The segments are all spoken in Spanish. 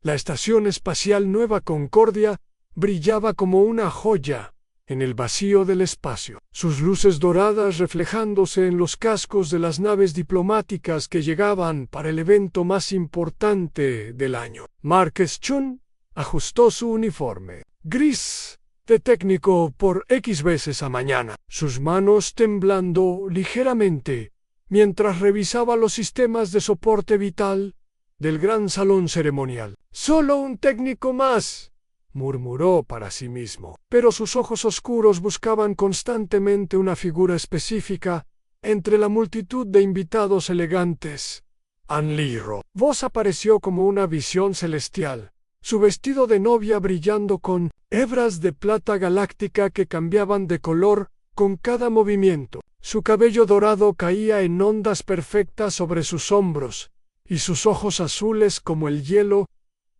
La estación espacial Nueva Concordia brillaba como una joya en el vacío del espacio, sus luces doradas reflejándose en los cascos de las naves diplomáticas que llegaban para el evento más importante del año. Marcus Chun ajustó su uniforme gris de técnico por X veces a mañana, sus manos temblando ligeramente mientras revisaba los sistemas de soporte vital del gran salón ceremonial. «Solo un técnico más», murmuró para sí mismo, pero sus ojos oscuros buscaban constantemente una figura específica entre la multitud de invitados elegantes. Ann Liro. Voz apareció como una visión celestial, su vestido de novia brillando con hebras de plata galáctica que cambiaban de color con cada movimiento. Su cabello dorado caía en ondas perfectas sobre sus hombros, y sus ojos azules como el hielo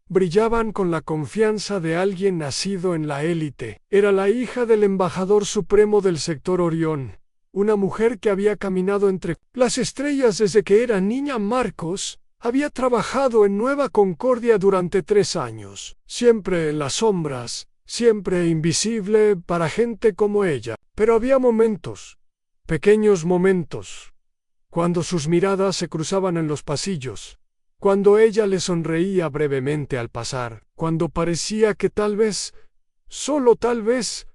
brillaban con la confianza de alguien nacido en la élite. Era la hija del embajador supremo del sector Orión, una mujer que había caminado entre las estrellas desde que era niña. Marcos había trabajado en Nueva Concordia durante 3 años, siempre en las sombras, siempre invisible para gente como ella. Pero había momentos, pequeños momentos, cuando sus miradas se cruzaban en los pasillos, cuando ella le sonreía brevemente al pasar, cuando parecía que tal vez, solo tal vez,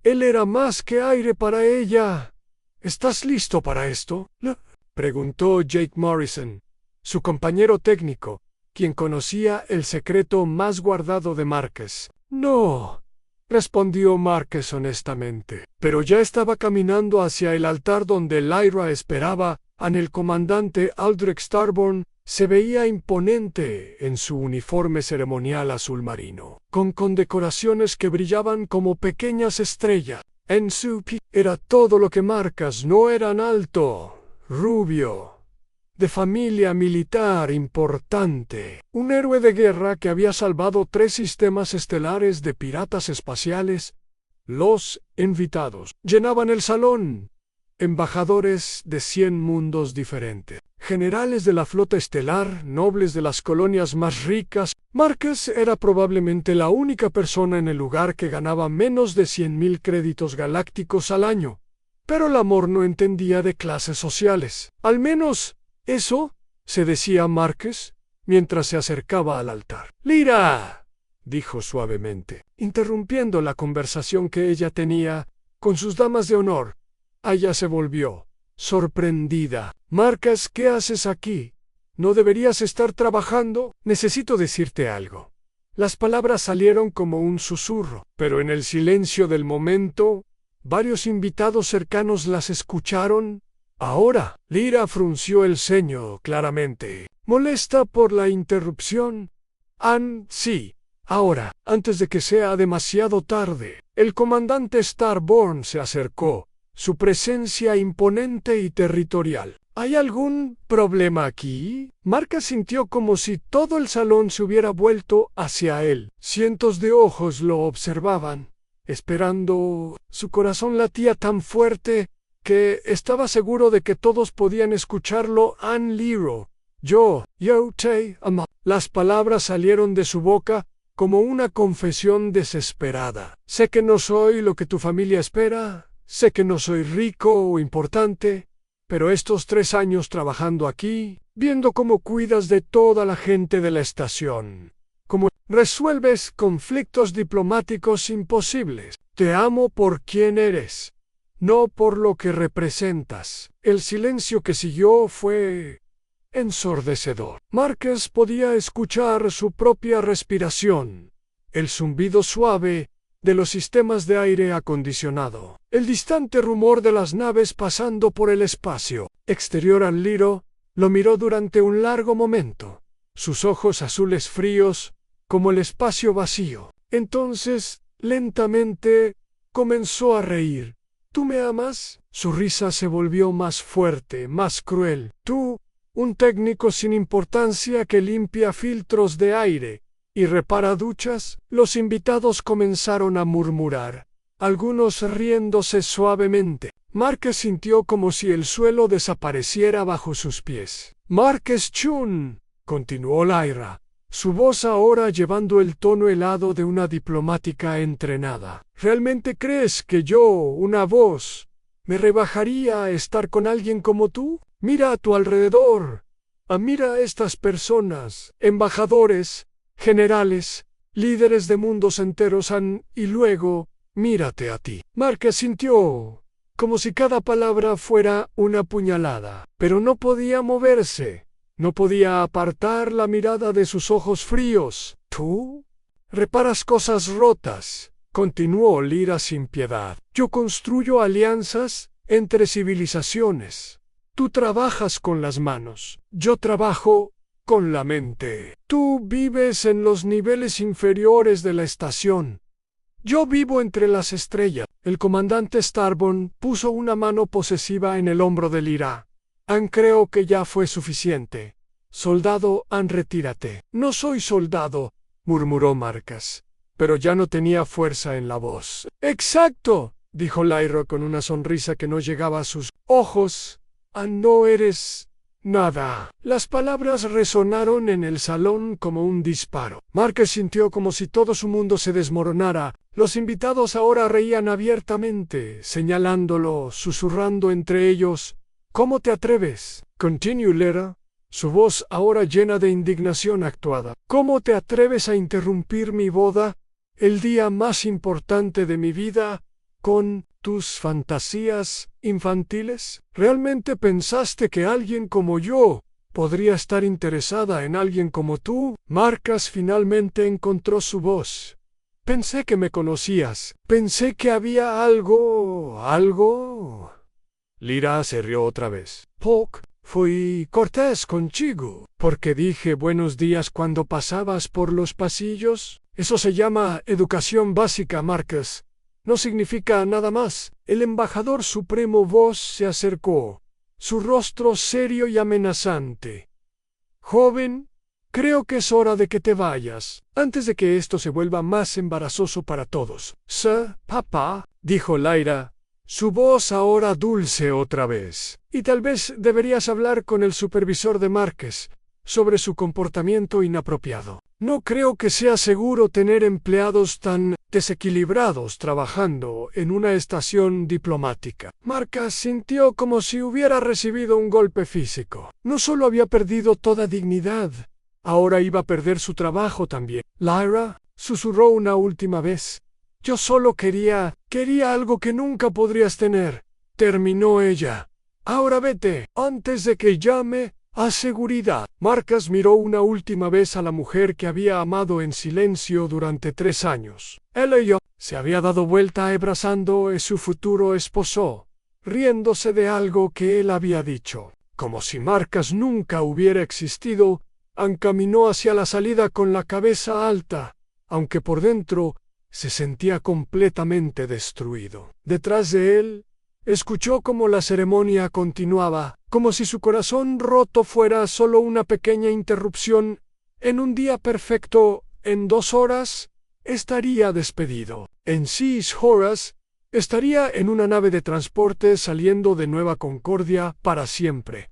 él era más que aire para ella. ¿Estás listo para esto?, preguntó Jake Morrison, su compañero técnico, quien conocía el secreto más guardado de Marcus. «No», respondió Marcus honestamente, pero ya estaba caminando hacia el altar donde Lyra esperaba. El comandante Aldrich Starborn se veía imponente en su uniforme ceremonial azul marino, con condecoraciones que brillaban como pequeñas estrellas. En su pico era todo lo que Marcus no eran: alto, rubio, de familia militar importante, un héroe de guerra que había salvado 3 sistemas estelares de piratas espaciales. Los invitados llenaban el salón. Embajadores de 100 mundos diferentes, generales de la flota estelar, nobles de las colonias más ricas. Marcus era probablemente la única persona en el lugar que ganaba menos de 100.000 créditos galácticos al año. Pero el amor no entendía de clases sociales. Al menos eso se decía Marcus mientras se acercaba al altar. «Lyra», dijo suavemente, interrumpiendo la conversación que ella tenía con sus damas de honor. Ella se volvió, sorprendida. «Marcus, ¿qué haces aquí? ¿No deberías estar trabajando? Necesito decirte algo». Las palabras salieron como un susurro, pero en el silencio del momento, varios invitados cercanos las escucharon. «Ahora», Lyra frunció el ceño claramente, molesta por la interrupción. «Ann, sí, ahora, antes de que sea demasiado tarde». El comandante Starborn se acercó, su presencia imponente y territorial. «¿Hay algún problema aquí?». Marcus sintió como si todo el salón se hubiera vuelto hacia él. Cientos de ojos lo observaban, esperando. Su corazón latía tan fuerte que estaba seguro de que todos podían escucharlo. «Ann Liro, yo te amo». Las palabras salieron de su boca como una confesión desesperada. «Sé que no soy lo que tu familia espera. Sé que no soy rico o importante, pero estos 3 años trabajando aquí, viendo cómo cuidas de toda la gente de la estación, cómo resuelves conflictos diplomáticos imposibles. Te amo por quien eres, no por lo que representas». El silencio que siguió fue ensordecedor. Marcus podía escuchar su propia respiración, el zumbido suave de los sistemas de aire acondicionado, el distante rumor de las naves pasando por el espacio exterior. Ann Liro lo miró durante un largo momento, sus ojos azules fríos como el espacio vacío. Entonces, lentamente, comenzó a reír. «¿Tú me amas?». Su risa se volvió más fuerte, más cruel. «Tú, un técnico sin importancia que limpia filtros de aire y repara duchas». Los invitados comenzaron a murmurar, algunos riéndose suavemente. Marcus sintió como si el suelo desapareciera bajo sus pies. «Marcus Chun», continuó Lyra, su voz ahora llevando el tono helado de una diplomática entrenada. ¿Realmente crees que yo, una voz, me rebajaría a estar con alguien como tú? Mira a tu alrededor. Mira a estas personas, embajadores, generales, líderes de mundos enteros y luego, mírate a ti. Márquez sintió como si cada palabra fuera una puñalada, pero no podía moverse, no podía apartar la mirada de sus ojos fríos. ¿Tú? Reparas cosas rotas, continuó Lyra sin piedad. Yo construyo alianzas entre civilizaciones. Tú trabajas con las manos, yo trabajo con la mente. Tú vives en los niveles inferiores de la estación. Yo vivo entre las estrellas. El comandante Starborn puso una mano posesiva en el hombro de Lyra. Creo que ya fue suficiente. Soldado, retírate. No soy soldado, murmuró Marcas, pero ya no tenía fuerza en la voz. Exacto, dijo Lyra con una sonrisa que no llegaba a sus ojos. No eres nada. Las palabras resonaron en el salón como un disparo. Márquez sintió como si todo su mundo se desmoronara. Los invitados ahora reían abiertamente, señalándolo, susurrando entre ellos. ¿Cómo te atreves? Continuó Lyra, su voz ahora llena de indignación actuada. ¿Cómo te atreves a interrumpir mi boda, el día más importante de mi vida, con tus fantasías infantiles? ¿Realmente pensaste que alguien como yo podría estar interesada en alguien como tú? Marcas finalmente encontró su voz. Pensé que me conocías. Pensé que había algo. Lyra se rió otra vez. Puck, fui cortés contigo, porque dije buenos días cuando pasabas por los pasillos. Eso se llama educación básica, Marcus. No significa nada más. El embajador supremo Voss se acercó, su rostro serio y amenazante. Joven, creo que es hora de que te vayas, antes de que esto se vuelva más embarazoso para todos. Papá, dijo Lyra, su voz ahora dulce otra vez. Y tal vez deberías hablar con el supervisor de Márquez sobre su comportamiento inapropiado. No creo que sea seguro tener empleados tan desequilibrados trabajando en una estación diplomática. Marcas sintió como si hubiera recibido un golpe físico. No solo había perdido toda dignidad, ahora iba a perder su trabajo también. Lyra, susurró una última vez. Yo solo quería algo que nunca podrías tener. Terminó ella. Ahora vete, antes de que llame a seguridad. Marcas miró una última vez a la mujer que había amado en silencio durante 3 años. Ella se había dado vuelta abrazando a su futuro esposo, riéndose de algo que él había dicho. Como si Marcas nunca hubiera existido, encaminó hacia la salida con la cabeza alta, aunque por dentro se sentía completamente destruido. Detrás de él, escuchó cómo la ceremonia continuaba, como si su corazón roto fuera solo una pequeña interrupción. En un día perfecto, en 2 horas, estaría despedido. En 6 horas, estaría en una nave de transporte saliendo de Nueva Concordia para siempre.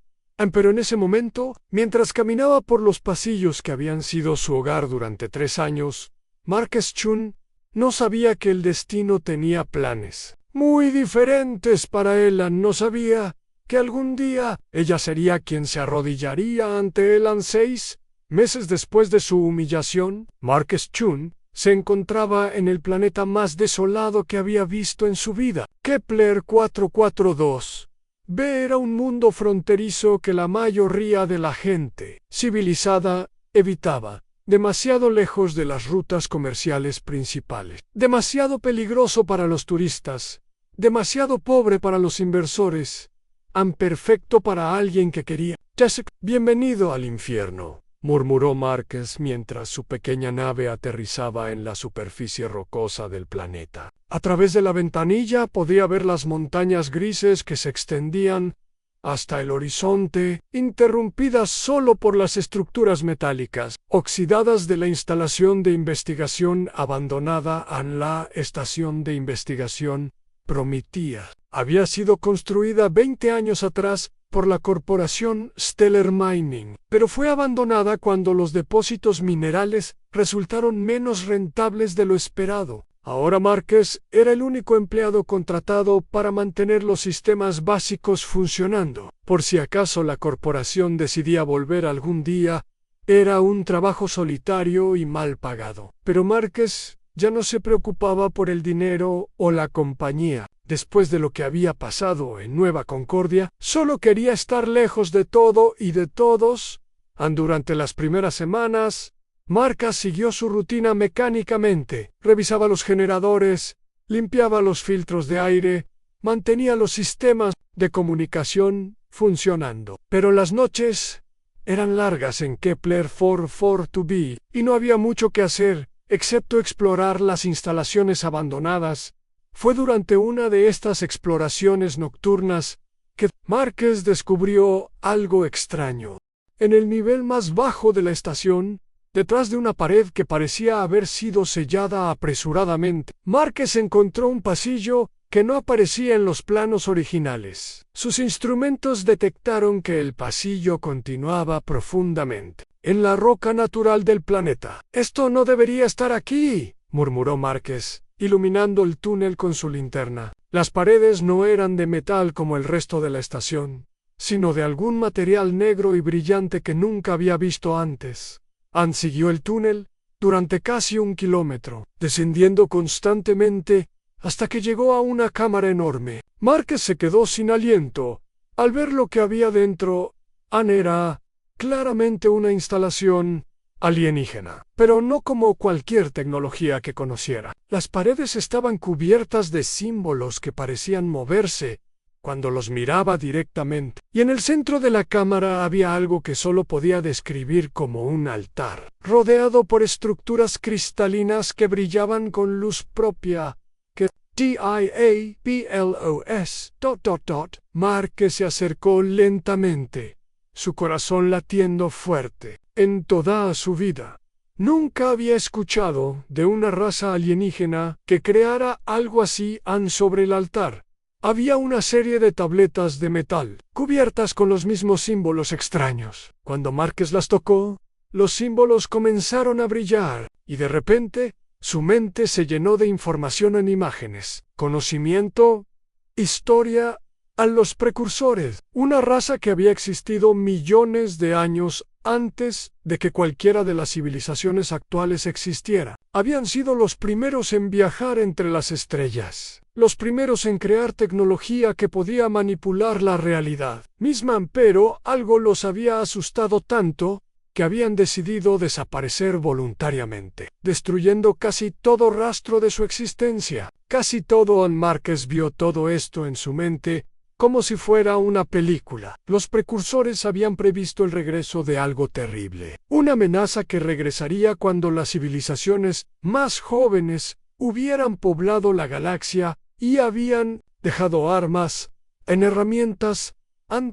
Pero en ese momento, mientras caminaba por los pasillos que habían sido su hogar durante 3 años, Marcus Chun no sabía que el destino tenía planes muy diferentes para él. No sabía que algún día ella sería quien se arrodillaría ante él. 6 meses después de su humillación, Marcus Chun se encontraba en el planeta más desolado que había visto en su vida. Kepler 442. B era un mundo fronterizo que la mayoría de la gente civilizada evitaba. Demasiado lejos de las rutas comerciales principales. Demasiado peligroso para los turistas. Demasiado pobre para los inversores. Perfecto para alguien que quería. Jessica, bienvenido al infierno, murmuró Márquez mientras su pequeña nave aterrizaba en la superficie rocosa del planeta. A través de la ventanilla podía ver las montañas grises que se extendían hasta el horizonte, interrumpidas solo por las estructuras metálicas, oxidadas de la instalación de investigación abandonada en la estación de investigación Prometía. Había sido construida 20 años atrás por la corporación Stellar Mining, pero fue abandonada cuando los depósitos minerales resultaron menos rentables de lo esperado. Ahora Márquez era el único empleado contratado para mantener los sistemas básicos funcionando. Por si acaso la corporación decidía volver algún día, era un trabajo solitario y mal pagado. Pero Márquez ya no se preocupaba por el dinero o la compañía. Después de lo que había pasado en Nueva Concordia, solo quería estar lejos de todo y de todos. Durante las primeras semanas, Márquez siguió su rutina mecánicamente. Revisaba los generadores, limpiaba los filtros de aire, mantenía los sistemas de comunicación funcionando. Pero las noches eran largas en Kepler 442b y no había mucho que hacer, excepto explorar las instalaciones abandonadas. Fue durante una de estas exploraciones nocturnas que Márquez descubrió algo extraño. En el nivel más bajo de la estación, detrás de una pared que parecía haber sido sellada apresuradamente, Márquez encontró un pasillo que no aparecía en los planos originales. Sus instrumentos detectaron que el pasillo continuaba profundamente en la roca natural del planeta. «Esto no debería estar aquí», murmuró Márquez, iluminando el túnel con su linterna. Las paredes no eran de metal como el resto de la estación, sino de algún material negro y brillante que nunca había visto antes. Siguió el túnel durante casi 1 kilómetro, descendiendo constantemente hasta que llegó a una cámara enorme. Márquez se quedó sin aliento al ver lo que había dentro. Era claramente una instalación alienígena, pero no como cualquier tecnología que conociera. Las paredes estaban cubiertas de símbolos que parecían moverse cuando los miraba directamente, y en el centro de la cámara había algo que solo podía describir como un altar, rodeado por estructuras cristalinas que brillaban con luz propia. Diablos. Márquez se acercó lentamente, su corazón latiendo fuerte. En toda su vida, nunca había escuchado de una raza alienígena que creara algo así sobre el altar. Había una serie de tabletas de metal, cubiertas con los mismos símbolos extraños. Cuando Márquez las tocó, los símbolos comenzaron a brillar, y de repente, su mente se llenó de información en imágenes, conocimiento, historia. A los precursores, una raza que había existido millones de años antes de que cualquiera de las civilizaciones actuales existiera. Habían sido los primeros en viajar entre las estrellas, los primeros en crear tecnología que podía manipular la realidad misma, pero algo los había asustado tanto que habían decidido desaparecer voluntariamente, destruyendo casi todo rastro de su existencia. Casi todo. Márquez vio todo esto en su mente como si fuera una película. Los precursores habían previsto el regreso de algo terrible, una amenaza que regresaría cuando las civilizaciones más jóvenes hubieran poblado la galaxia y habían dejado armas, herramientas,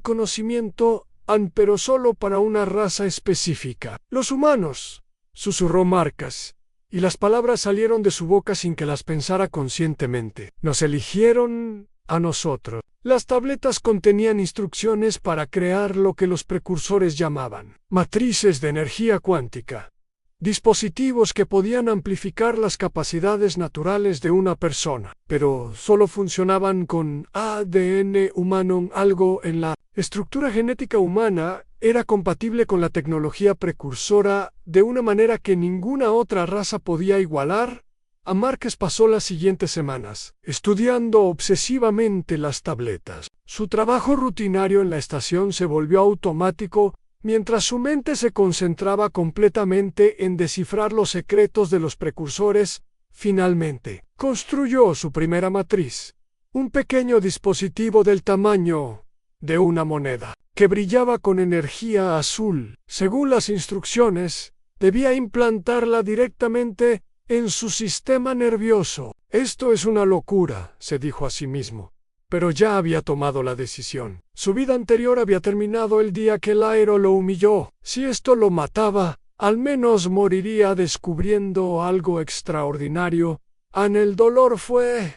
conocimiento, pero solo para una raza específica. «Los humanos», susurró Márquez, y las palabras salieron de su boca sin que las pensara conscientemente. «Nos eligieron a nosotros». Las tabletas contenían instrucciones para crear lo que los precursores llamaban matrices de energía cuántica, dispositivos que podían amplificar las capacidades naturales de una persona, pero solo funcionaban con ADN humano. Algo en la estructura genética humana era compatible con la tecnología precursora de una manera que ninguna otra raza podía igualar. Márquez pasó las siguientes semanas estudiando obsesivamente las tabletas. Su trabajo rutinario en la estación se volvió automático mientras su mente se concentraba completamente en descifrar los secretos de los precursores. Finalmente, construyó su primera matriz, un pequeño dispositivo del tamaño de una moneda, que brillaba con energía azul. Según las instrucciones, debía implantarla directamente en su sistema nervioso. «Esto es una locura», se dijo a sí mismo, pero ya había tomado la decisión. Su vida anterior había terminado el día que el aero lo humilló. Si esto lo mataba, al menos moriría descubriendo algo extraordinario. El dolor fue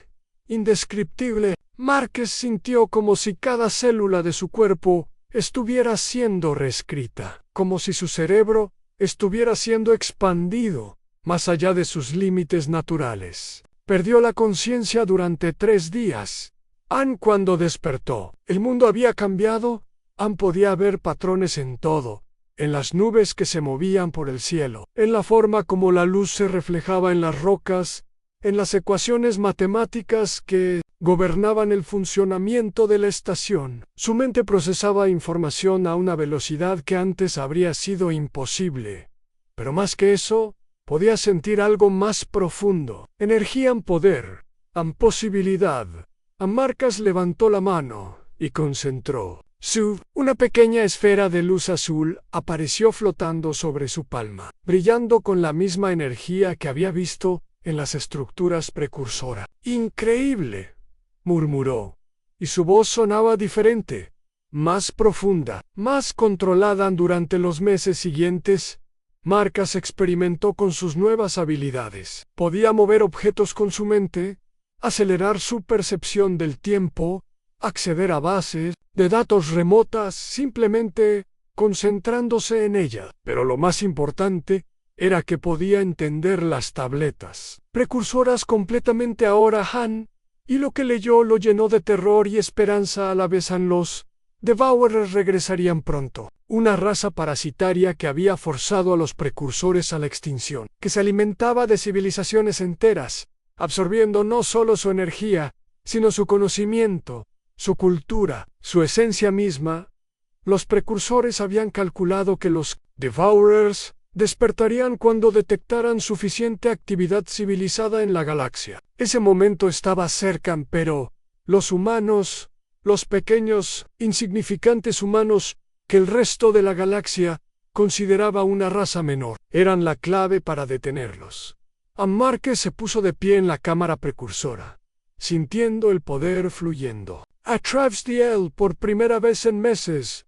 indescriptible. Márquez sintió como si cada célula de su cuerpo estuviera siendo reescrita, como si su cerebro estuviera siendo expandido más allá de sus límites naturales. Perdió la conciencia durante 3 días. Cuando despertó, el mundo había cambiado. Podía ver patrones en todo, en las nubes que se movían por el cielo, en la forma como la luz se reflejaba en las rocas, en las ecuaciones matemáticas que gobernaban el funcionamiento de la estación. Su mente procesaba información a una velocidad que antes habría sido imposible. Pero más que eso, podía sentir algo más profundo. Energía en poder, en posibilidad. Marcas levantó la mano y concentró. Una pequeña esfera de luz azul apareció flotando sobre su palma, brillando con la misma energía que había visto en las estructuras precursoras. ¡Increíble!, murmuró, y su voz sonaba diferente, más profunda, más controlada. Durante los meses siguientes, Marcas experimentó con sus nuevas habilidades. Podía mover objetos con su mente, acelerar su percepción del tiempo, acceder a bases de datos remotas simplemente concentrándose en ellas. Pero lo más importante era que podía entender las tabletas precursoras completamente. Ahora y lo que leyó lo llenó de terror y esperanza a la vez. Los Devourers regresarían pronto, una raza parasitaria que había forzado a los precursores a la extinción, que se alimentaba de civilizaciones enteras, absorbiendo no solo su energía, sino su conocimiento, su cultura, su esencia misma. Los precursores habían calculado que los Devourers despertarían cuando detectaran suficiente actividad civilizada en la galaxia. Ese momento estaba cerca, pero los humanos, los pequeños, insignificantes humanos que el resto de la galaxia consideraba una raza menor, eran la clave para detenerlos. Marquez se puso de pie en la cámara precursora, sintiendo el poder fluyendo. A través de él por primera vez en meses.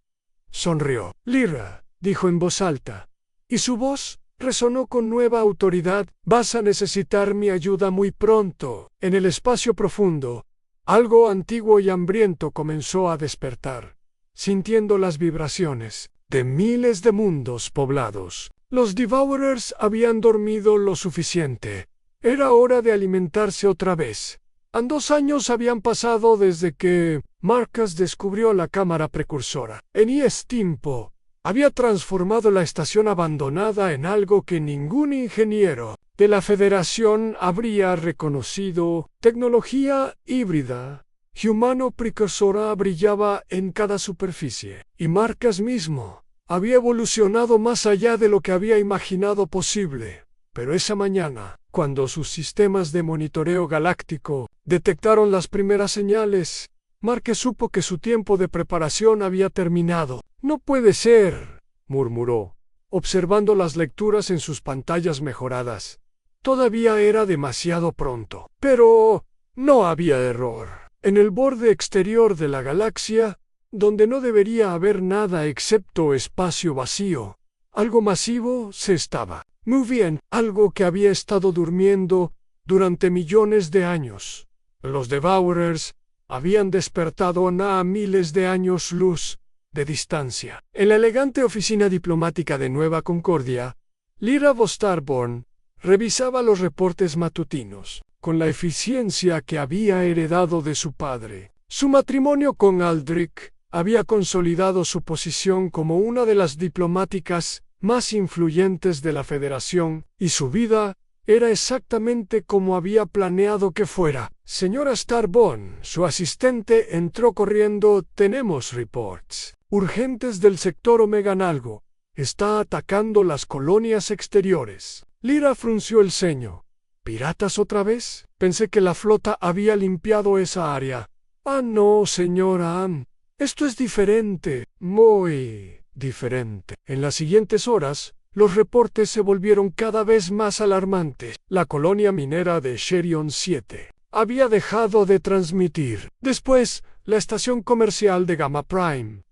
Sonrió. Lyra, dijo en voz alta, y su voz resonó con nueva autoridad. Vas a necesitar mi ayuda muy pronto. En el espacio profundo, algo antiguo y hambriento comenzó a despertar, sintiendo las vibraciones de miles de mundos poblados. Los Devourers habían dormido lo suficiente. Era hora de alimentarse otra vez. 2 años habían pasado desde que Marcus descubrió la cámara precursora. En ese tiempo, había transformado la estación abandonada en algo que ningún ingeniero de la Federación habría reconocido. Tecnología híbrida, humano precursora brillaba en cada superficie, y Marcus mismo había evolucionado más allá de lo que había imaginado posible. Pero esa mañana, cuando sus sistemas de monitoreo galáctico detectaron las primeras señales, Marquez supo que su tiempo de preparación había terminado. No puede ser, murmuró, observando las lecturas en sus pantallas mejoradas. Todavía era demasiado pronto. Pero no había error. En el borde exterior de la galaxia, donde no debería haber nada excepto espacio vacío, algo masivo se estaba muy bien, algo que había estado durmiendo durante millones de años. Los Devourers habían despertado a miles de años luz de distancia. En la elegante oficina diplomática de Nueva Concordia, Lyra Starborn revisaba los reportes matutinos, con la eficiencia que había heredado de su padre. Su matrimonio con Aldrich había consolidado su posición como una de las diplomáticas más influyentes de la Federación, y su vida era exactamente como había planeado que fuera. Señora Starborn, su asistente entró corriendo. Tenemos reports urgentes del sector Omega Nalgo. Está atacando las colonias exteriores. Lyra frunció el ceño. ¿Piratas otra vez? Pensé que la flota había limpiado esa área. No, señora. Esto es diferente. Muy diferente. En las siguientes horas, los reportes se volvieron cada vez más alarmantes. La colonia minera de Sherion 7 había dejado de transmitir. Después, la estación comercial de Gamma Prime.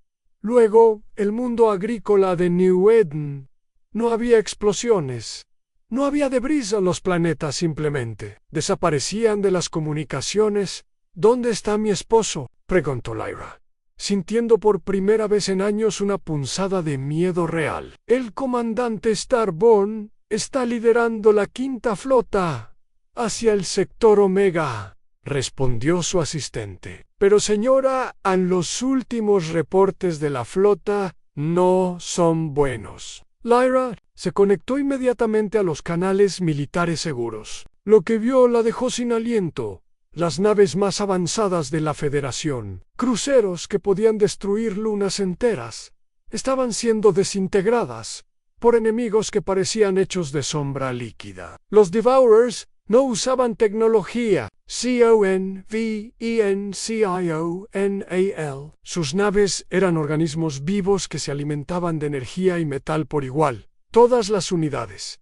Luego, el mundo agrícola de New Eden. No había explosiones. No había debris en los planetas simplemente. Desaparecían de las comunicaciones. ¿Dónde está mi esposo?, preguntó Lyra. sintiendo por primera vez en años una punzada de miedo real. El comandante Starbone está liderando la quinta flota hacia el sector Omega, respondió su asistente. Pero señora, los últimos reportes de la flota no son buenos. Lyra se conectó inmediatamente a los canales militares seguros. Lo que vio la dejó sin aliento. Las naves más avanzadas de la Federación, cruceros que podían destruir lunas enteras, estaban siendo desintegradas por enemigos que parecían hechos de sombra líquida. Los Devourers no usaban tecnología, CONVENCIONAL. Sus naves eran organismos vivos que se alimentaban de energía y metal por igual. Todas las unidades.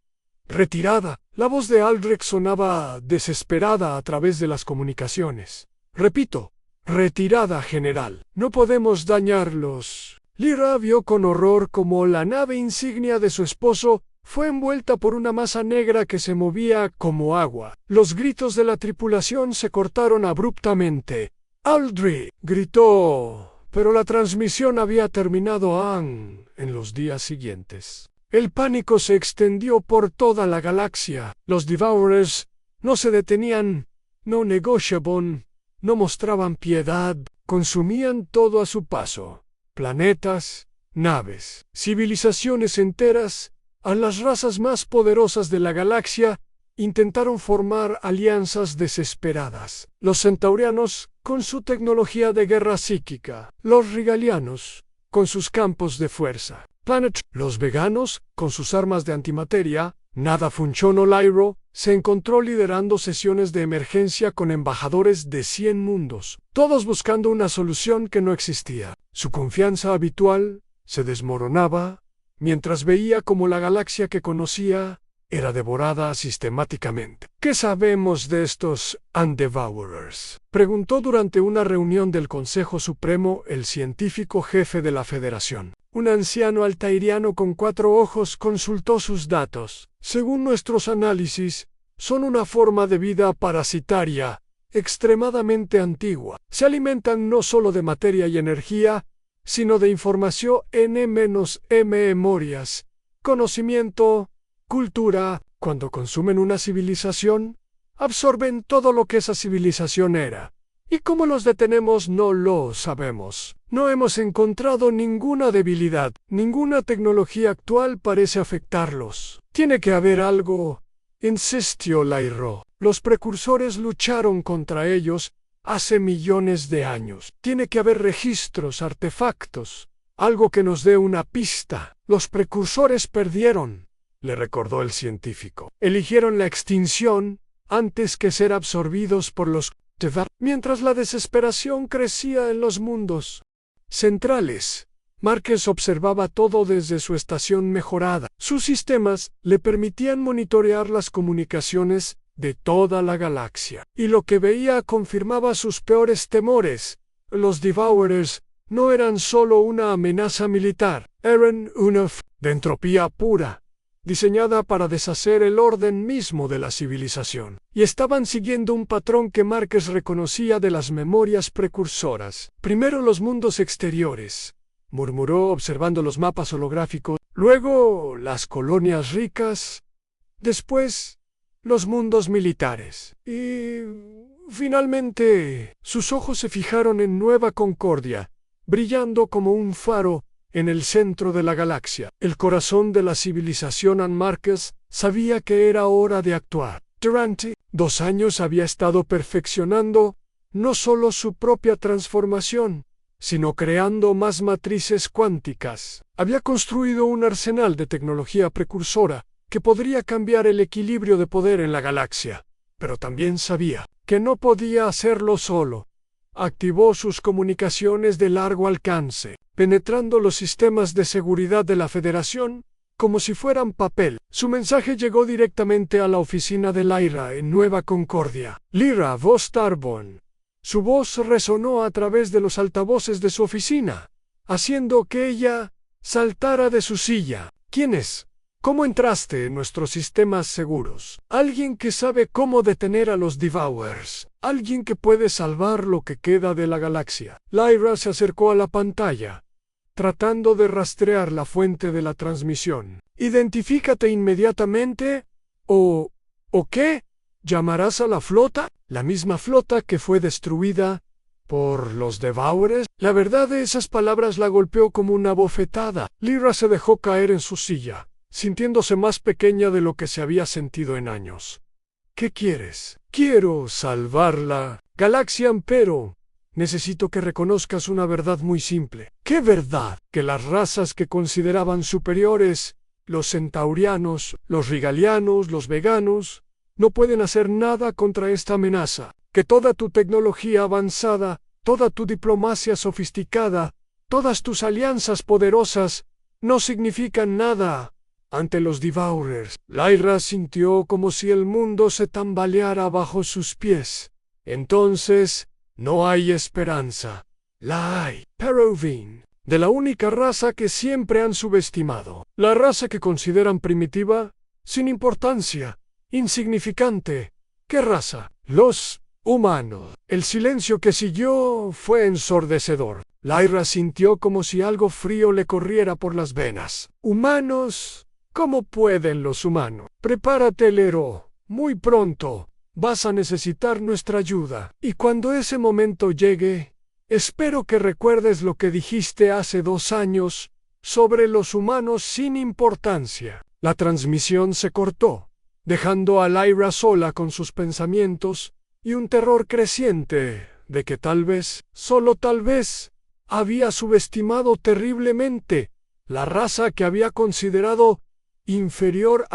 Retirada. La voz de Aldrich sonaba desesperada a través de las comunicaciones. Repito, retirada, general. No podemos dañarlos. Lyra vio con horror cómo la nave insignia de su esposo fue envuelta por una masa negra que se movía como agua. Los gritos de la tripulación se cortaron abruptamente. Aldrich gritó, pero la transmisión había terminado en los días siguientes. El pánico se extendió por toda la galaxia. Los Devourers no se detenían, no negociaban, no mostraban piedad, consumían todo a su paso. Planetas, naves, civilizaciones enteras, a las razas más poderosas de la galaxia, intentaron formar alianzas desesperadas. Los centaurianos, con su tecnología de guerra psíquica. Los rigalianos, con sus campos de fuerza. Los veganos, con sus armas de antimateria. Nada funcionó. Lyra se encontró liderando sesiones de emergencia con embajadores de 100 mundos, todos buscando una solución que no existía. Su confianza habitual se desmoronaba mientras veía cómo la galaxia que conocía era devorada sistemáticamente. ¿Qué sabemos de estos Devourers?, preguntó durante una reunión del Consejo Supremo el científico jefe de la Federación. Un anciano altairiano con 4 ojos consultó sus datos. Según nuestros análisis, son una forma de vida parasitaria, extremadamente antigua. Se alimentan no solo de materia y energía, sino de información N-M memorias, conocimiento, cultura. Cuando consumen una civilización, absorben todo lo que esa civilización era. ¿Y cómo los detenemos? No lo sabemos. No hemos encontrado ninguna debilidad. Ninguna tecnología actual parece afectarlos. Tiene que haber algo, insistió Lyra. Los precursores lucharon contra ellos hace millones de años. Tiene que haber registros, artefactos, algo que nos dé una pista. Los precursores perdieron, le recordó el científico. Eligieron la extinción antes que ser absorbidos por los mientras la desesperación crecía en los mundos centrales. Marquez observaba todo desde su estación mejorada. Sus sistemas le permitían monitorear las comunicaciones de toda la galaxia. Y lo que veía confirmaba sus peores temores. Los Devourers no eran solo una amenaza militar, eran una de entropía pura, diseñada para deshacer el orden mismo de la civilización. Y estaban siguiendo un patrón que Marquez reconocía de las memorias precursoras. Primero los mundos exteriores, murmuró observando los mapas holográficos, luego las colonias ricas, después los mundos militares. Y finalmente sus ojos se fijaron en Nueva Concordia, brillando como un faro en el centro de la galaxia. El corazón de la civilización. Marquez sabía que era hora de actuar. Durante 2 años había estado perfeccionando no solo su propia transformación, sino creando más matrices cuánticas. Había construido un arsenal de tecnología precursora que podría cambiar el equilibrio de poder en la galaxia, pero también sabía que no podía hacerlo solo. Activó sus comunicaciones de largo alcance, penetrando los sistemas de seguridad de la Federación como si fueran papel. Su mensaje llegó directamente a la oficina de Lyra en Nueva Concordia. Lyra voz Starbone. Su voz resonó a través de los altavoces de su oficina, haciendo que ella saltara de su silla. ¿Quién es? ¿Cómo entraste en nuestros sistemas seguros? Alguien que sabe cómo detener a los Devourers. Alguien que puede salvar lo que queda de la galaxia. Lyra se acercó a la pantalla, tratando de rastrear la fuente de la transmisión. Identifícate inmediatamente, ¿o qué? ¿Llamarás a la flota? La misma flota que fue destruida por los Devourers. La verdad de esas palabras la golpeó como una bofetada. Lyra se dejó caer en su silla, sintiéndose más pequeña de lo que se había sentido en años. ¿Qué quieres? Quiero salvar la galaxia, pero necesito que reconozcas una verdad muy simple. ¿Qué verdad? Que las razas que consideraban superiores, los centaurianos, los rigalianos, los veganos, no pueden hacer nada contra esta amenaza. Que toda tu tecnología avanzada, toda tu diplomacia sofisticada, todas tus alianzas poderosas, no significan nada ante los Devourers. Lyra sintió como si el mundo se tambaleara bajo sus pies. Entonces, no hay esperanza. La hay. Perovine, de la única raza que siempre han subestimado. La raza que consideran primitiva, sin importancia, insignificante. ¿Qué raza? Los humanos. El silencio que siguió fue ensordecedor. Lyra sintió como si algo frío le corriera por las venas. ¿Humanos? ¿Cómo pueden los humanos? Prepárate, Lero. Muy pronto vas a necesitar nuestra ayuda. Y cuando ese momento llegue, espero que recuerdes lo que dijiste hace 2 años sobre los humanos sin importancia. La transmisión se cortó, dejando a Lyra sola con sus pensamientos y un terror creciente de que tal vez, solo tal vez, había subestimado terriblemente la raza que había considerado inferior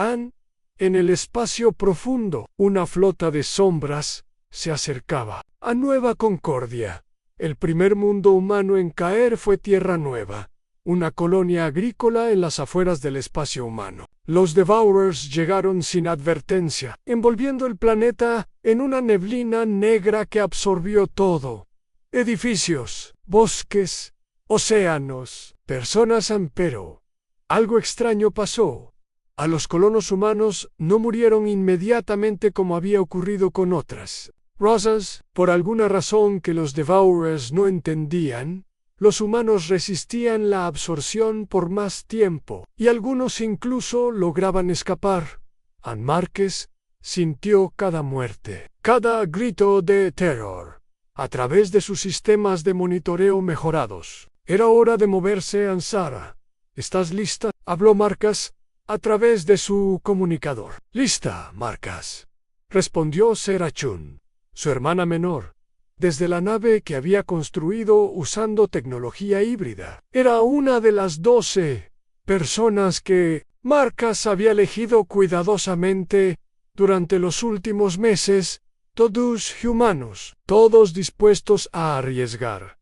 en el espacio profundo. Una flota de sombras se acercaba a Nueva Concordia. El primer mundo humano en caer fue Tierra Nueva, una colonia agrícola en las afueras del espacio humano. Los Devourers llegaron sin advertencia, envolviendo el planeta en una neblina negra que absorbió todo. Edificios, bosques, océanos, personas, pero algo extraño pasó. A los colonos humanos no murieron inmediatamente como había ocurrido con otras razas. Por alguna razón que los Devourers no entendían, los humanos resistían la absorción por más tiempo, y algunos incluso lograban escapar. Ann Marquez sintió cada muerte, cada grito de terror, a través de sus sistemas de monitoreo mejorados. Era hora de moverse, Ansara. ¿Estás lista? Habló Marcas a través de su comunicador. Lista, Marcas, respondió Serachun, su hermana menor, desde la nave que había construido usando tecnología híbrida. Era una de las 12 personas que Marcas había elegido cuidadosamente durante los últimos meses, todos humanos, todos dispuestos a arriesgar.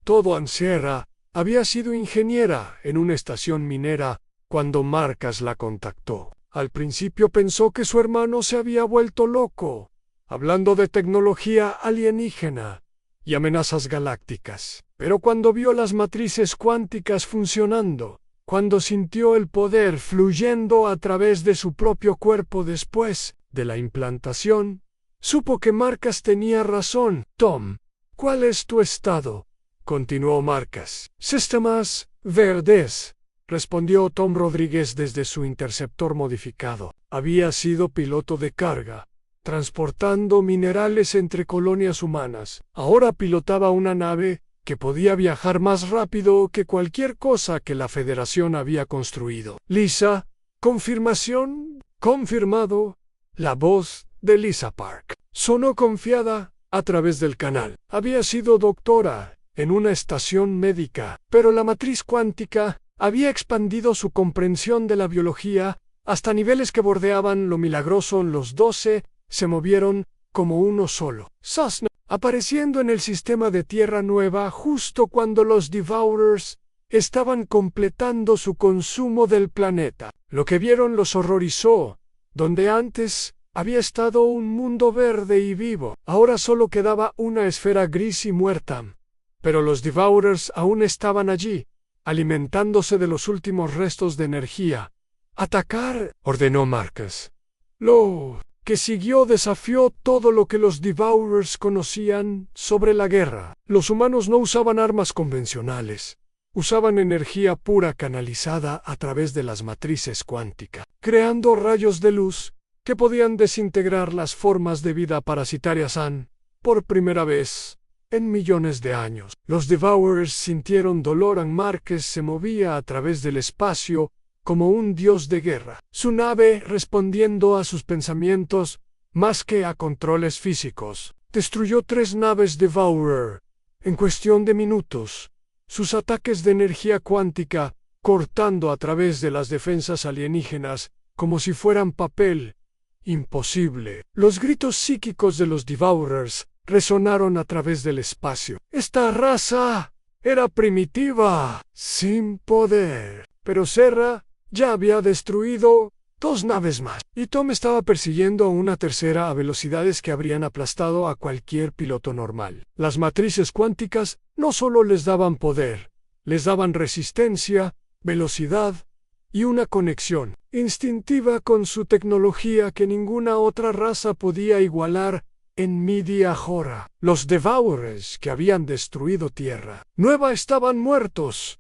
Todo Ansara había sido ingeniera en una estación minera cuando Marcas la contactó. Al principio pensó que su hermano se había vuelto loco, hablando de tecnología alienígena y amenazas galácticas. Pero cuando vio las matrices cuánticas funcionando, cuando sintió el poder fluyendo a través de su propio cuerpo después de la implantación, supo que Marcas tenía razón. Tom, ¿cuál es tu estado?, continuó Marcas. Sistemas verdes, respondió Tom Rodríguez desde su interceptor modificado. Había sido piloto de carga, transportando minerales entre colonias humanas. Ahora pilotaba una nave que podía viajar más rápido que cualquier cosa que la Federación había construido. Lisa, confirmación, confirmado. La voz de Lisa Park sonó confiada a través del canal. Había sido doctora en una estación médica, pero la matriz cuántica había expandido su comprensión de la biología hasta niveles que bordeaban lo milagroso. Los 12 se movieron como uno solo. Cessna, apareciendo en el sistema de Tierra Nueva justo cuando los Devourers estaban completando su consumo del planeta. Lo que vieron los horrorizó. Donde antes había estado un mundo verde y vivo, ahora solo quedaba una esfera gris y muerta. Pero los Devourers aún estaban allí, alimentándose de los últimos restos de energía «Atacar», ordenó Marcus. Lo que siguió desafió todo lo que los Devourers conocían sobre la guerra. Los humanos no usaban armas convencionales. Usaban energía pura canalizada a través de las matrices cuánticas, creando rayos de luz que podían desintegrar las formas de vida parasitarias por primera vez en millones de años. Los Devourers sintieron dolor. Marcus se movía a través del espacio como un dios de guerra. Su nave, respondiendo a sus pensamientos más que a controles físicos, destruyó 3 naves Devourer en cuestión de minutos. Sus ataques de energía cuántica, cortando a través de las defensas alienígenas como si fueran papel. Imposible. Los gritos psíquicos de los Devourers resonaron a través del espacio. Esta raza era primitiva, sin poder. Pero Serra ya había destruido 2 naves más, y Tom estaba persiguiendo a una tercera a velocidades que habrían aplastado a cualquier piloto normal. Las matrices cuánticas no solo les daban poder, les daban resistencia, velocidad y una conexión instintiva con su tecnología que ninguna otra raza podía igualar en Midi Ajora. Los Devourers que habían destruido Tierra Nueva estaban muertos.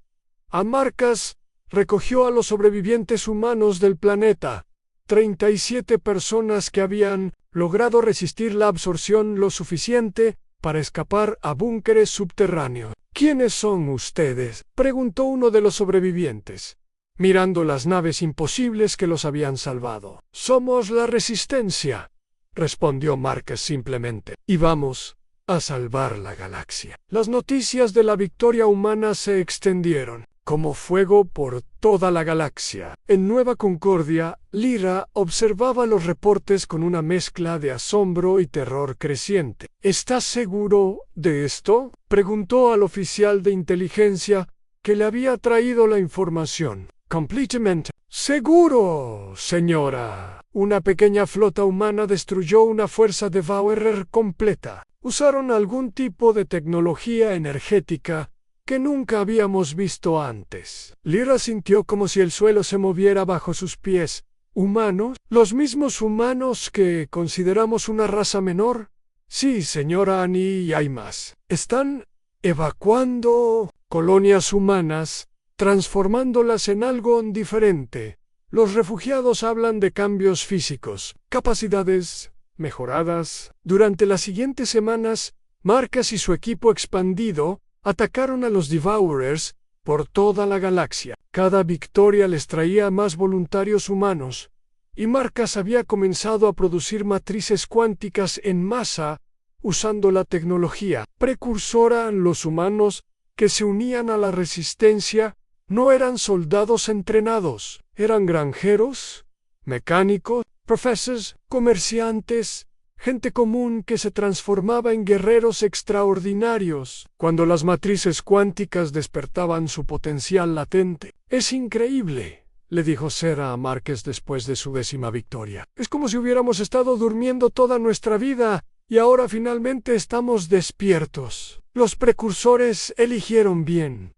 Marcus recogió a los sobrevivientes humanos del planeta, 37 personas que habían logrado resistir la absorción lo suficiente para escapar a búnkeres subterráneos. ¿Quiénes son ustedes?, preguntó uno de los sobrevivientes, mirando las naves imposibles que los habían salvado. Somos la Resistencia, respondió Marcus simplemente, y vamos a salvar la galaxia. Las noticias de la victoria humana se extendieron como fuego por toda la galaxia. En Nueva Concordia, Lyra observaba los reportes con una mezcla de asombro y terror creciente. ¿Estás seguro de esto?, preguntó al oficial de inteligencia que le había traído la información. Completamente. Seguro, señora. Una pequeña flota humana destruyó una fuerza Devourer completa. Usaron algún tipo de tecnología energética que nunca habíamos visto antes. Lyra sintió como si el suelo se moviera bajo sus pies. ¿Humanos? ¿Los mismos humanos que consideramos una raza menor? Sí, señora Annie, y hay más. Están evacuando colonias humanas, transformándolas en algo diferente. Los refugiados hablan de cambios físicos, capacidades mejoradas. Durante las siguientes semanas, Marcus y su equipo expandido atacaron a los Devourers por toda la galaxia. Cada victoria les traía más voluntarios humanos, y Marcus había comenzado a producir matrices cuánticas en masa usando la tecnología precursora. Los humanos que se unían a la Resistencia no eran soldados entrenados, eran granjeros, mecánicos, profesores, comerciantes, gente común que se transformaba en guerreros extraordinarios cuando las matrices cuánticas despertaban su potencial latente. Es increíble, le dijo Serra a Marcus después de su 10ª victoria. Es como si hubiéramos estado durmiendo toda nuestra vida y ahora finalmente estamos despiertos. Los precursores eligieron bien,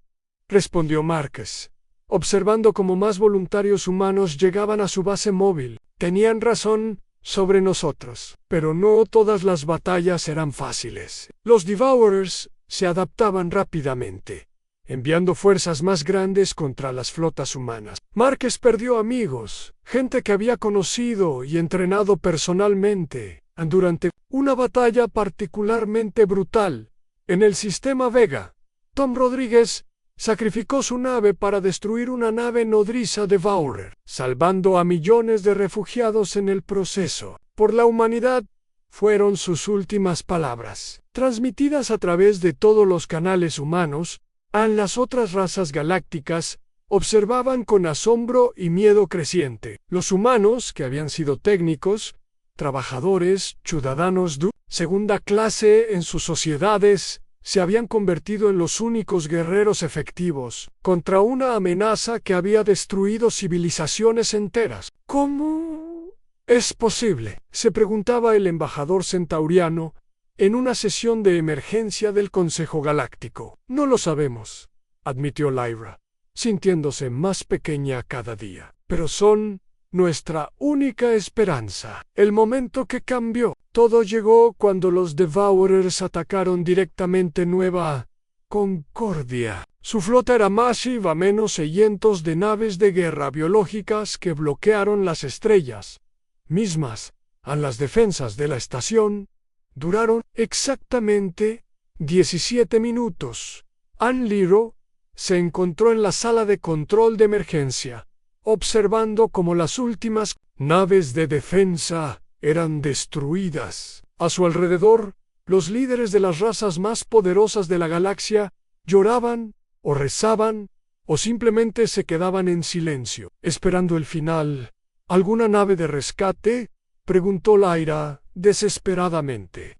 respondió Marcus, observando cómo más voluntarios humanos llegaban a su base móvil. Tenían razón sobre nosotros, pero no todas las batallas eran fáciles. Los Devourers se adaptaban rápidamente, enviando fuerzas más grandes contra las flotas humanas. Marcus perdió amigos, gente que había conocido y entrenado personalmente, durante una batalla particularmente brutal en el sistema Vega. Tom Rodríguez sacrificó su nave para destruir una nave nodriza Devourer, salvando a millones de refugiados en el proceso. Por la humanidad, fueron sus últimas palabras, transmitidas a través de todos los canales humanos. Las otras razas galácticas observaban con asombro y miedo creciente. Los humanos, que habían sido técnicos, trabajadores, ciudadanos de segunda clase en sus sociedades, se habían convertido en los únicos guerreros efectivos contra una amenaza que había destruido civilizaciones enteras. ¿Cómo es posible?, se preguntaba el embajador centauriano en una sesión de emergencia del Consejo Galáctico. No lo sabemos, admitió Lyra, sintiéndose más pequeña cada día. pero son nuestra única esperanza. El momento que cambió, todo llegó cuando los Devourers atacaron directamente Nueva Concordia. Su flota era masiva, menos cientos de naves de guerra biológicas que bloquearon las estrellas mismas a las defensas de la estación. Duraron exactamente 17 minutos. Ann Lyra se encontró en la sala de control de emergencia, observando cómo las últimas naves de defensa eran destruidas. A su alrededor, los líderes de las razas más poderosas de la galaxia lloraban o rezaban o simplemente se quedaban en silencio, esperando el final. ¿Alguna nave de rescate?, preguntó Lyra desesperadamente.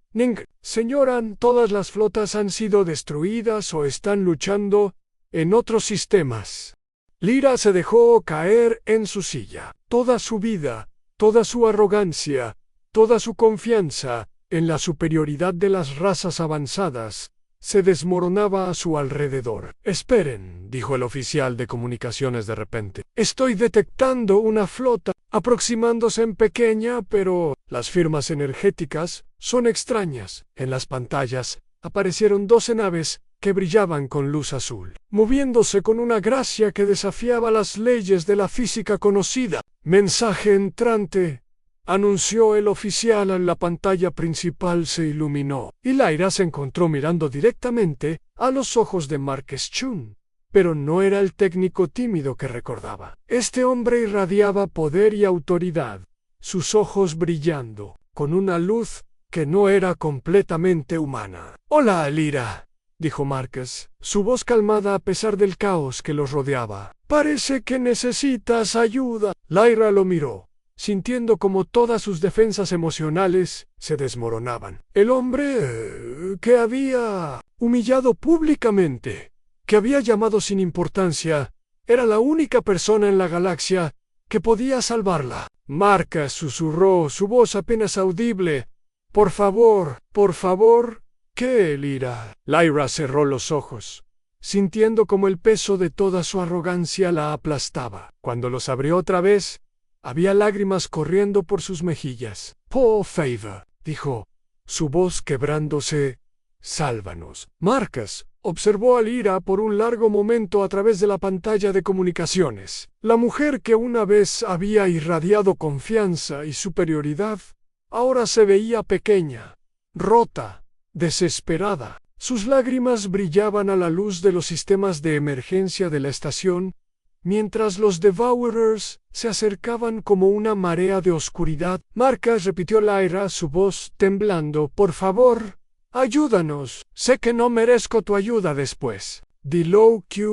Señora, todas las flotas han sido destruidas o están luchando en otros sistemas. Lyra se dejó caer en su silla. Toda su vida, toda su arrogancia, toda su confianza en la superioridad de las razas avanzadas se desmoronaba a su alrededor. Esperen, dijo el oficial de comunicaciones de repente. Estoy detectando una flota aproximándose en pequeña, pero las firmas energéticas son extrañas. En las pantallas aparecieron 12 naves que brillaban con luz azul, moviéndose con una gracia que desafiaba las leyes de la física conocida. Mensaje entrante, anunció el oficial. La pantalla principal se iluminó, y Lyra se encontró mirando directamente a los ojos de Marques Chun. Pero no era el técnico tímido que recordaba. Este hombre irradiaba poder y autoridad, sus ojos brillando, con una luz que no era completamente humana. «Hola, Lyra», dijo Marques, su voz calmada a pesar del caos que los rodeaba. «Parece que necesitas ayuda». Lyra lo miró, sintiendo como todas sus defensas emocionales se desmoronaban. El hombre que había humillado públicamente, que había llamado sin importancia, era la única persona en la galaxia que podía salvarla. Marques susurró, su voz apenas audible. Por favor, ¿qué, Lyra?» Lyra cerró los ojos, sintiendo como el peso de toda su arrogancia la aplastaba. Cuando los abrió otra vez, había lágrimas corriendo por sus mejillas. «Por favor», dijo, su voz quebrándose, «sálvanos». Marques observó a Lyra por un largo momento a través de la pantalla de comunicaciones. La mujer que una vez había irradiado confianza y superioridad, ahora se veía pequeña, rota, desesperada. Sus lágrimas brillaban a la luz de los sistemas de emergencia de la estación, mientras los Devourers se acercaban como una marea de oscuridad. «Marques», repitió Lyra, su voz temblando, «por favor, ayúdanos. Sé que no merezco tu ayuda después de lo que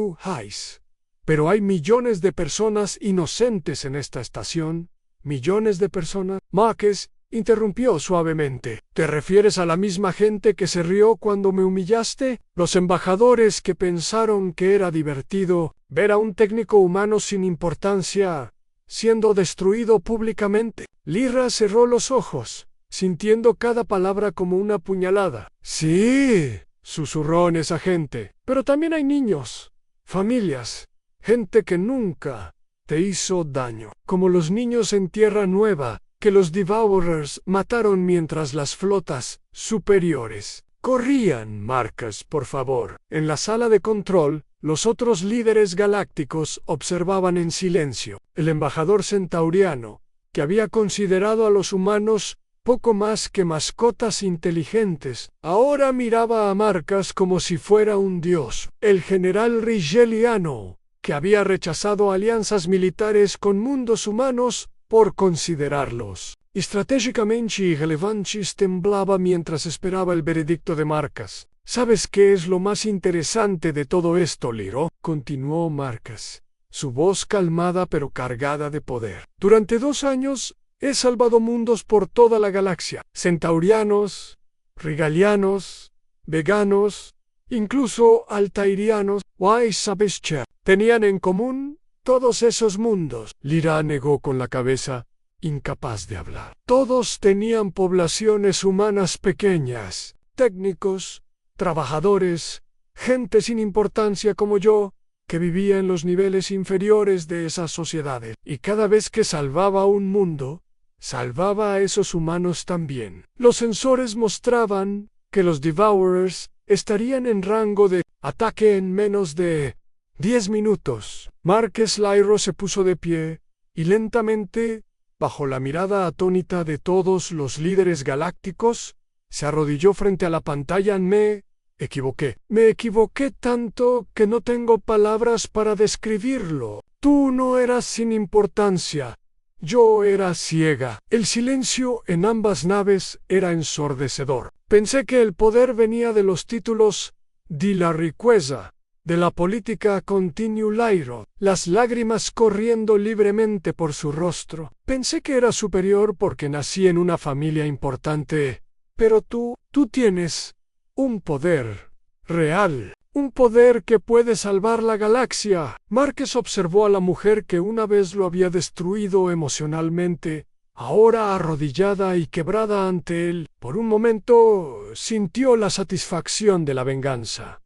hice, pero hay millones de personas inocentes en esta estación». «¿Millones de personas?». Marques interrumpió suavemente. «¿Te refieres a la misma gente que se rió cuando me humillaste? Los embajadores que pensaron que era divertido ver a un técnico humano sin importancia siendo destruido públicamente». Lyra cerró los ojos, sintiendo cada palabra como una puñalada. «Sí», susurró en esa gente, «pero también hay niños, familias, gente que nunca te hizo daño, como los niños en Tierra Nueva que los Devourers mataron mientras las flotas superiores corrían». «Marques, por favor». En la sala de control, los otros líderes galácticos observaban en silencio. El embajador centauriano, que había considerado a los humanos poco más que mascotas inteligentes, ahora miraba a Marques como si fuera un dios. El general Rigeliano, que había rechazado alianzas militares con mundos humanos por considerarlos estratégicamente irrelevantes, temblaba mientras esperaba el veredicto de Marques. «¿Sabes qué es lo más interesante de todo esto, Lyra?», continuó Marques, su voz calmada pero cargada de poder. «Durante 2 años he salvado mundos por toda la galaxia. Centaurianos, rigalianos, veganos, incluso altairianos. ¿Why sabes qué tenían en común todos esos mundos?». Lyra negó con la cabeza, incapaz de hablar. «Todos tenían poblaciones humanas pequeñas, técnicos, trabajadores, gente sin importancia como yo, que vivía en los niveles inferiores de esas sociedades, y cada vez que salvaba un mundo, salvaba a esos humanos también. Los sensores mostraban que los Devourers estarían en rango de ataque en menos de 10 minutos. Marques Lyro se puso de pie y lentamente, bajo la mirada atónita de todos los líderes galácticos, se arrodilló frente a la pantalla. Me equivoqué tanto que no tengo palabras para describirlo. Tú no eras sin importancia. Yo era ciega. El silencio en ambas naves era ensordecedor. Pensé que el poder venía de los títulos, de la riqueza, de la política continu Lyro, las lágrimas corriendo libremente por su rostro. Pensé que era superior porque nací en una familia importante, pero tú tienes un poder real. Un poder que puede salvar la galaxia. Marques observó a la mujer que una vez lo había destruido emocionalmente, ahora arrodillada y quebrada ante él. Por un momento sintió la satisfacción de la venganza.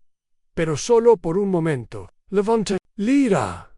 Pero solo por un momento. Levanta, Lyra,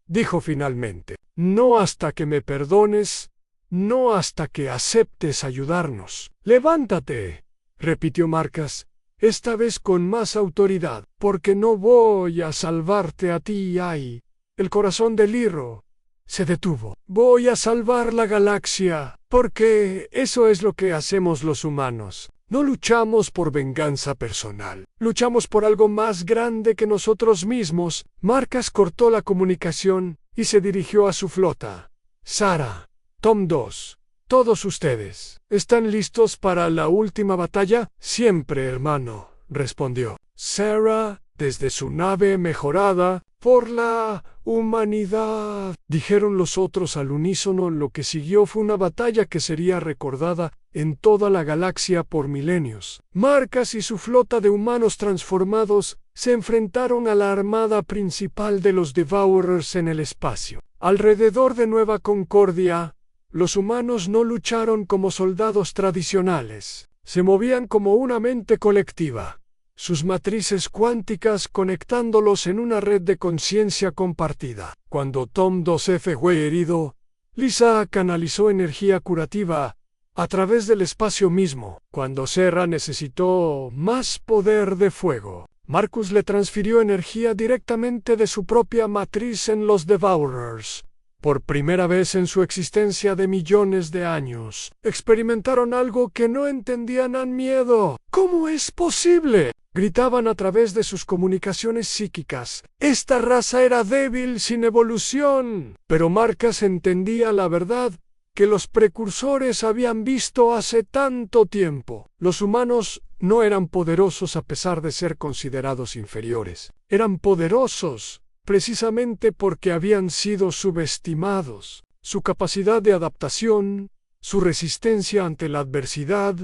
dijo finalmente. No hasta que me perdones, no hasta que aceptes ayudarnos. Levántate, repitió Marcas, esta vez con más autoridad, porque no voy a salvarte a ti. Ay, el corazón de Lyro se detuvo. Voy a salvar la galaxia, porque eso es lo que hacemos los humanos. No luchamos por venganza personal, luchamos por algo más grande que nosotros mismos. Marcas cortó la comunicación y se dirigió a su flota. Sara, Tom 2. Todos ustedes, ¿están listos para la última batalla? Siempre, hermano, respondió Sara, desde su nave mejorada, por la humanidad. Dijeron los otros al unísono. Lo que siguió fue una batalla que sería recordada en toda la galaxia por milenios. Marcas y su flota de humanos transformados se enfrentaron a la armada principal de los Devourers en el espacio. Alrededor de Nueva Concordia, los humanos no lucharon como soldados tradicionales. Se movían como una mente colectiva, sus matrices cuánticas conectándolos en una red de conciencia compartida. Cuando Tom 2F fue herido, Lisa canalizó energía curativa a través del espacio mismo. Cuando Serra necesitó más poder de fuego, Marcus le transfirió energía directamente de su propia matriz en los Devourers. Por primera vez en su existencia de millones de años, experimentaron algo que no entendían. Miedo. ¿Cómo es posible?, gritaban a través de sus comunicaciones psíquicas. Esta raza era débil, sin evolución. Pero Marcas entendía la verdad que los precursores habían visto hace tanto tiempo. Los humanos no eran poderosos a pesar de ser considerados inferiores. Eran poderosos precisamente porque habían sido subestimados. Su capacidad de adaptación, su resistencia ante la adversidad,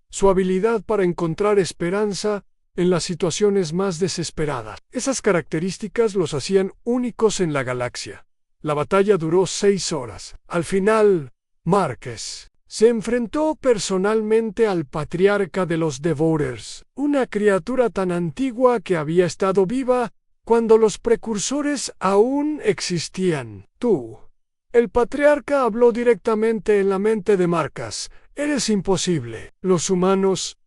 su habilidad para encontrar esperanza en las situaciones más desesperadas. Esas características los hacían únicos en la galaxia. La batalla duró 6 horas. Al final, Marques se enfrentó personalmente al patriarca de los Devourers, una criatura tan antigua que había estado viva cuando los precursores aún existían. Tú. El patriarca habló directamente en la mente de Marcas. Eres imposible. Los humanos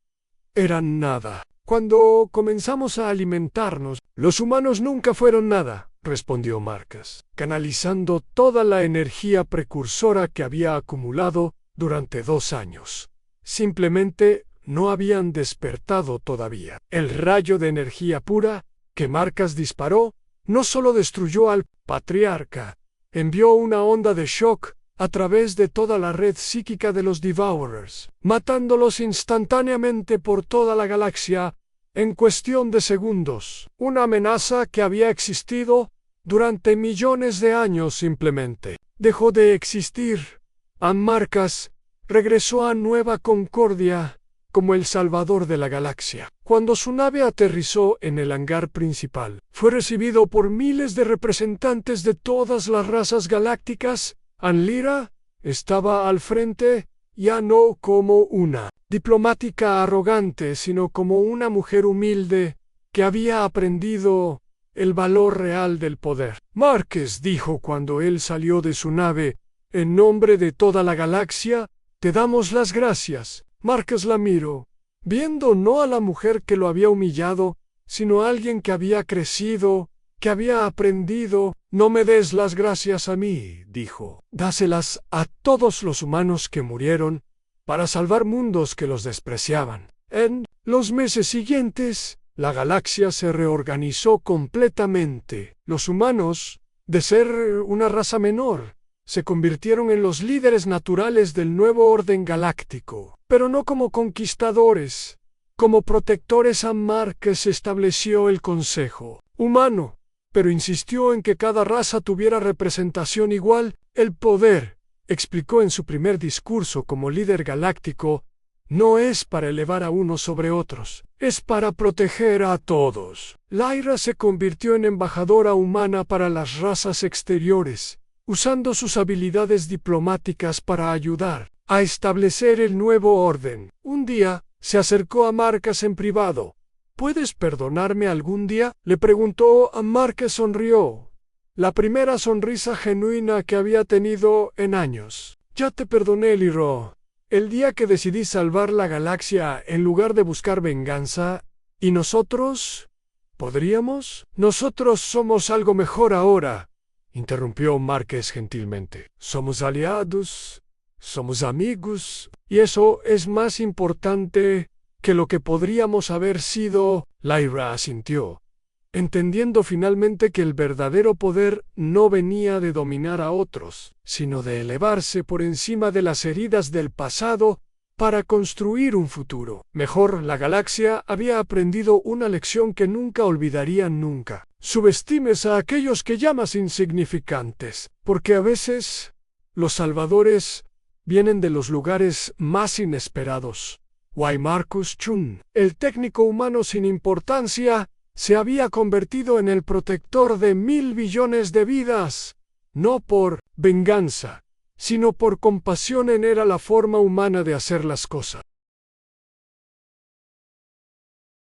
eran nada. Cuando comenzamos a alimentarnos, los humanos nunca fueron nada, respondió Marcas, canalizando toda la energía precursora que había acumulado durante 2 años. Simplemente no habían despertado todavía. El rayo de energía pura que Marcas disparó no solo destruyó al patriarca, envió una onda de shock a través de toda la red psíquica de los Devourers, matándolos instantáneamente por toda la galaxia en cuestión de segundos. Una amenaza que había existido durante millones de años simplemente dejó de existir. Marcas regresó a Nueva Concordia como el salvador de la galaxia. Cuando su nave aterrizó en el hangar principal, fue recibido por miles de representantes de todas las razas galácticas. Lyra estaba al frente, ya no como una diplomática arrogante, sino como una mujer humilde que había aprendido el valor real del poder. Márquez dijo cuando él salió de su nave, en nombre de toda la galaxia, te damos las gracias. Márquez la miró, viendo no a la mujer que lo había humillado, sino a alguien que había crecido, que había aprendido. No me des las gracias a mí, dijo, dáselas a todos los humanos que murieron para salvar mundos que los despreciaban. En los meses siguientes, la galaxia se reorganizó completamente. Los humanos, de ser una raza menor, se convirtieron en los líderes naturales del nuevo orden galáctico, pero no como conquistadores. Como protectores a Márquez estableció el Consejo Humano, pero insistió en que cada raza tuviera representación igual. El poder, explicó en su primer discurso como líder galáctico, no es para elevar a unos sobre otros, es para proteger a todos. Lyra se convirtió en embajadora humana para las razas exteriores, usando sus habilidades diplomáticas para ayudar a establecer el nuevo orden. Un día, se acercó a Márquez en privado. ¿Puedes perdonarme algún día?, le preguntó. A Márquez sonrió, la primera sonrisa genuina que había tenido en años. Ya te perdoné, Lyra. El día que decidí salvar la galaxia en lugar de buscar venganza. ¿Y nosotros? ¿Podríamos? Nosotros somos algo mejor ahora, interrumpió Márquez gentilmente. Somos aliados, somos amigos, y eso es más importante que lo que podríamos haber sido. Lyra asintió, entendiendo finalmente que el verdadero poder no venía de dominar a otros, sino de elevarse por encima de las heridas del pasado para construir un futuro mejor. La galaxia había aprendido una lección que nunca olvidarían nunca. Subestimes a aquellos que llamas insignificantes, porque a veces los salvadores vienen de los lugares más inesperados. Marcus Chun, el técnico humano sin importancia, se había convertido en el protector de 1.000 billones de vidas, no por venganza, sino por compasión. Era la forma humana de hacer las cosas.